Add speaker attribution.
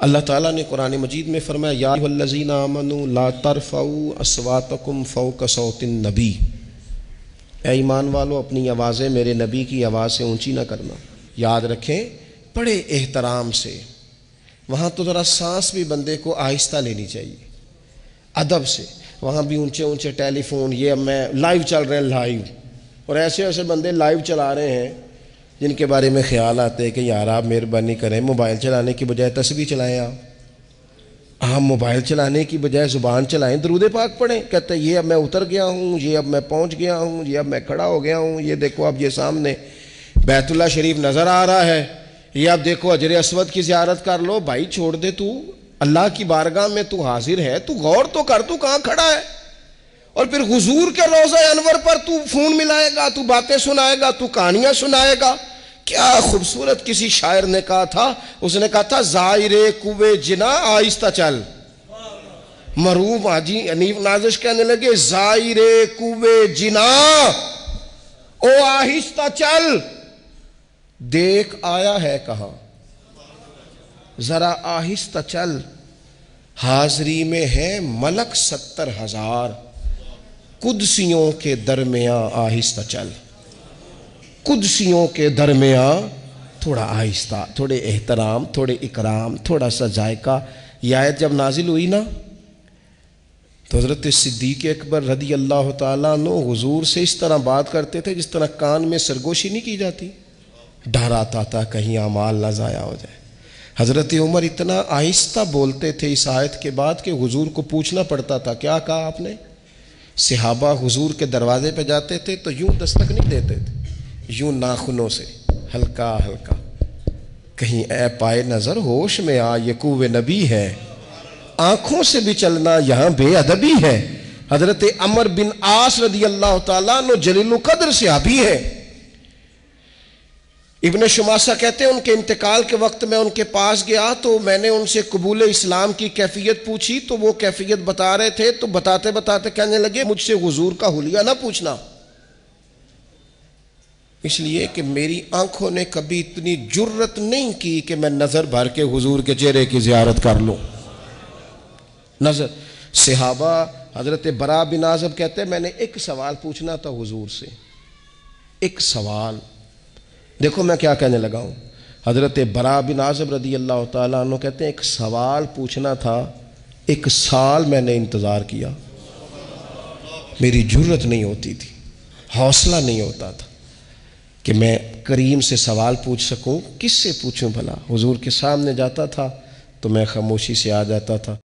Speaker 1: اللہ تعالیٰ نے قرآن مجید میں فرمایا یا ایھا الذین آمنوا لا ترفعوا اصواتکم فوق صوت النبی، اے ایمان والو اپنی آوازیں میرے نبی کی آواز سے اونچی نہ کرنا۔ یاد رکھیں بڑے احترام سے، وہاں تو ذرا سانس بھی بندے کو آہستہ لینی چاہیے، ادب سے۔ وہاں بھی اونچے اونچے ٹیلی فون، یہ اب میں لائیو چل رہے ہیں لائیو، اور ایسے ایسے بندے لائیو چلا رہے ہیں جن کے بارے میں خیال آتے ہیں کہ یار آپ مہربانی کریں موبائل چلانے کی بجائے تسبیح چلائیں، آپ موبائل چلانے کی بجائے زبان چلائیں، درود پاک پڑھیں۔ کہتے ہیں یہ اب میں اتر گیا ہوں، یہ اب میں پہنچ گیا ہوں، یہ اب میں کھڑا ہو گیا ہوں، یہ دیکھو اب یہ سامنے بیت اللہ شریف نظر آ رہا ہے، یہ اب دیکھو حجر اسود کی زیارت کر لو۔ بھائی چھوڑ دے، تو اللہ کی بارگاہ میں تو حاضر ہے، تو غور تو کر، تو کہاں کھڑا ہے؟ اور پھر حضور کے روضہ انور پر تو فون ملائے گا، تو باتیں سنائے گا، تو کہانیاں سنائے گا۔ کیا خوبصورت کسی شاعر نے کہا تھا، اس نے کہا تھا زائر کوے جنا آہستہ چل۔ مرحوم حاجی حنیف نازش کہنے لگے زائر کوے جنا او آہستہ چل، دیکھ آیا ہے کہاں، ذرا آہستہ چل، حاضری میں ہے ملک 70,000، قدسیوں کے درمیان آہستہ چل۔ قدسیوں کے درمیان تھوڑا آہستہ، تھوڑے احترام، تھوڑے اکرام، تھوڑا سا ذائقہ۔ یہ آیت جب نازل ہوئی نا تو حضرت صدیق اکبر رضی اللہ تعالیٰ عنہ حضور سے اس طرح بات کرتے تھے جس طرح کان میں سرگوشی نہیں کی جاتی، ڈر آتا تھا کہیں اعمال نہ ضائع ہو جائے۔ حضرت عمر اتنا آہستہ بولتے تھے اس آیت کے بعد کہ حضور کو پوچھنا پڑتا تھا کیا کہا آپ نے؟ صحابہ حضور کے دروازے پہ جاتے تھے تو یوں دستک نہیں دیتے تھے، یوں ناخنوں سے ہلکا ہلکا، کہیں اے پائے نظر ہوش میں آ، یہ کوہ نبی ہے، آنکھوں سے بھی چلنا یہاں بے ادبی ہے۔ حضرت عمر بن عاص رضی اللہ تعالیٰ عنہ جلیل القدر صحابی ہے۔ ابن شماسہ کہتے ہیں ان کے انتقال کے وقت میں ان کے پاس گیا تو میں نے ان سے قبول اسلام کی کیفیت پوچھی تو وہ کیفیت بتا رہے تھے، تو بتاتے بتاتے کہنے لگے مجھ سے حضور کا حلیہ نہ پوچھنا، اس لیے کہ میری آنکھوں نے کبھی اتنی جرت نہیں کی کہ میں نظر بھر کے حضور کے چہرے کی زیارت کر لوں۔ نظر صحابہ، حضرت برا بن عازب کہتے ہیں میں نے ایک سوال پوچھنا تھا حضور سے، ایک سوال، دیکھو میں کیا کہنے لگا ہوں۔ حضرت برا بن عازب رضی اللہ تعالیٰ عنہ کہتے ہیں ایک سوال پوچھنا تھا، 1 سال میں نے انتظار کیا، میری جرت نہیں ہوتی تھی، حوصلہ نہیں ہوتا تھا کہ میں کریم سے سوال پوچھ سکوں۔ کس سے پوچھوں بھلا؟ حضور کے سامنے جاتا تھا تو میں خاموشی سے آ جاتا تھا۔